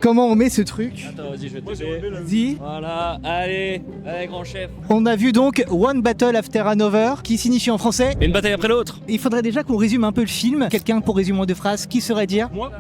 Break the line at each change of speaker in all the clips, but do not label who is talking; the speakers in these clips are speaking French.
Comment on met ce truc?
Attends, vas-y, je vais t'aider.
Vas-y.
Voilà, allez, grand chef.
On a vu donc One Battle After Another, qui signifie en français.
Une bataille après l'autre.
Il faudrait déjà qu'on résume un peu le film. Quelqu'un pour résumer en 2 phrases, qui saurait dire?
Moi,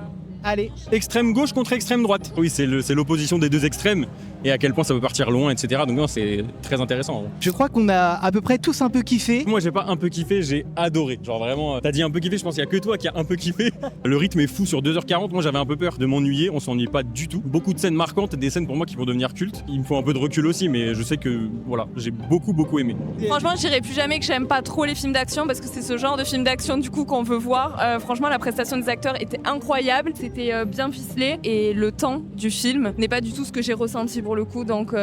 Allez.
extrême gauche contre extrême droite. Oui, c'est l'opposition des deux extrêmes et à quel point ça peut partir loin, etc. Donc non, c'est très intéressant.
Je crois qu'on a à peu près tous un peu kiffé.
Moi, j'ai pas un peu kiffé, j'ai adoré. Genre vraiment, t'as dit un peu kiffé, je pense qu'il y a que toi qui a un peu kiffé. Le rythme est fou sur 2h40. Moi, j'avais un peu peur de m'ennuyer. On s'ennuie pas du tout. Beaucoup de scènes marquantes, des scènes pour moi qui vont devenir cultes. Il me faut un peu de recul aussi, mais je sais que voilà, j'ai beaucoup aimé.
Franchement, je dirais plus jamais que j'aime pas trop les films d'action parce que c'est ce genre de film d'action du coup qu'on veut voir. Franchement, la prestation des acteurs était incroyable, c'était bien ficelé et le temps du film n'est pas du tout ce que j'ai ressenti pour le coup. Donc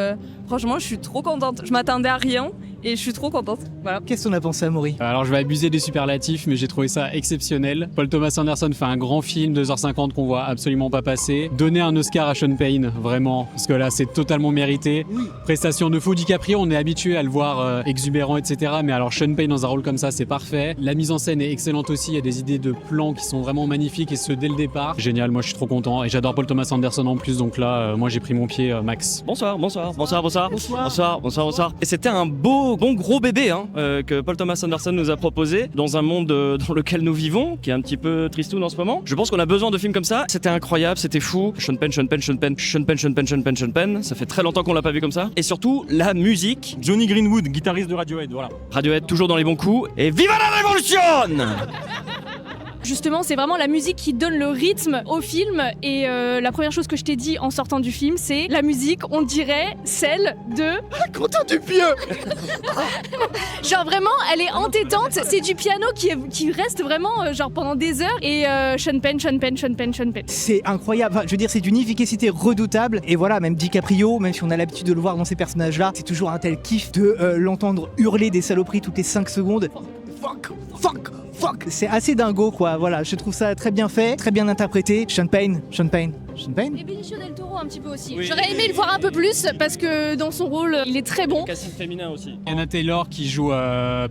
franchement, je suis trop contente. Je m'attendais à rien et je suis trop contente. Voilà.
Qu'est-ce qu'on a pensé, Amaury?
Alors je vais abuser des superlatifs, mais j'ai trouvé ça exceptionnel. Paul Thomas Anderson fait un grand film, 2h50 qu'on voit absolument pas passer. Donner un Oscar à Sean Penn, vraiment, parce que là c'est totalement mérité. Prestation de fou. DiCaprio, on est habitué à le voir exubérant, etc. Mais alors Sean Penn dans un rôle comme ça, c'est parfait. La mise en scène est excellente aussi, il y a des idées de plans qui sont vraiment magnifiques et ce dès le départ. Génial, moi je suis trop content et j'adore Paul Thomas Anderson en plus, donc là moi j'ai pris mon pied max.
Bonsoir. Et c'était un bon gros bébé que Paul Thomas Anderson nous a proposé dans un monde dans lequel nous vivons, qui est un petit peu tristoun en ce moment. Je pense qu'on a besoin de films comme ça. C'était incroyable, c'était fou. Sean Penn. Ça fait très longtemps qu'on l'a pas vu comme ça. Et surtout, la musique.
Johnny Greenwood, guitariste de Radiohead, voilà.
Radiohead toujours dans les bons coups. Et viva la révolution!
Justement, c'est vraiment la musique qui donne le rythme au film et la première chose que je t'ai dit en sortant du film, c'est la musique, on dirait celle de...
Quentin Dupieux.
Genre vraiment, elle est entêtante, c'est du piano qui reste vraiment genre pendant des heures et Sean Penn.
C'est incroyable, enfin, je veux dire, c'est d'une efficacité redoutable. Et voilà, même DiCaprio, même si on a l'habitude de le voir dans ces personnages-là, c'est toujours un tel kiff de l'entendre hurler des saloperies toutes les 5 secondes. Fuck. C'est assez dingo, quoi. Voilà, je trouve ça très bien fait, très bien interprété. Sean Penn.
Et Benicio del Toro un petit peu aussi. J'aurais aimé le voir un peu plus parce que dans son rôle, il est très bon.
Casting féminin aussi.
Anna Taylor qui joue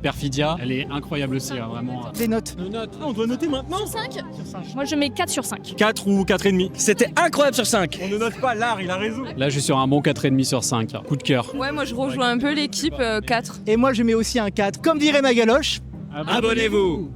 Perfidia, elle est incroyable aussi, vraiment.
Des notes.
On doit noter maintenant.
Sur 5 Moi je mets 4 sur 5.
4 ou 4,5.
C'était incroyable sur 5.
On ne note pas l'art, il a raison.
Là je suis sur un bon 4,5 sur 5. Coup de cœur.
Ouais, moi je rejoins un peu l'équipe 4.
Et moi, je mets aussi un 4. Comme dirait Magaloche.
Abonnez-vous.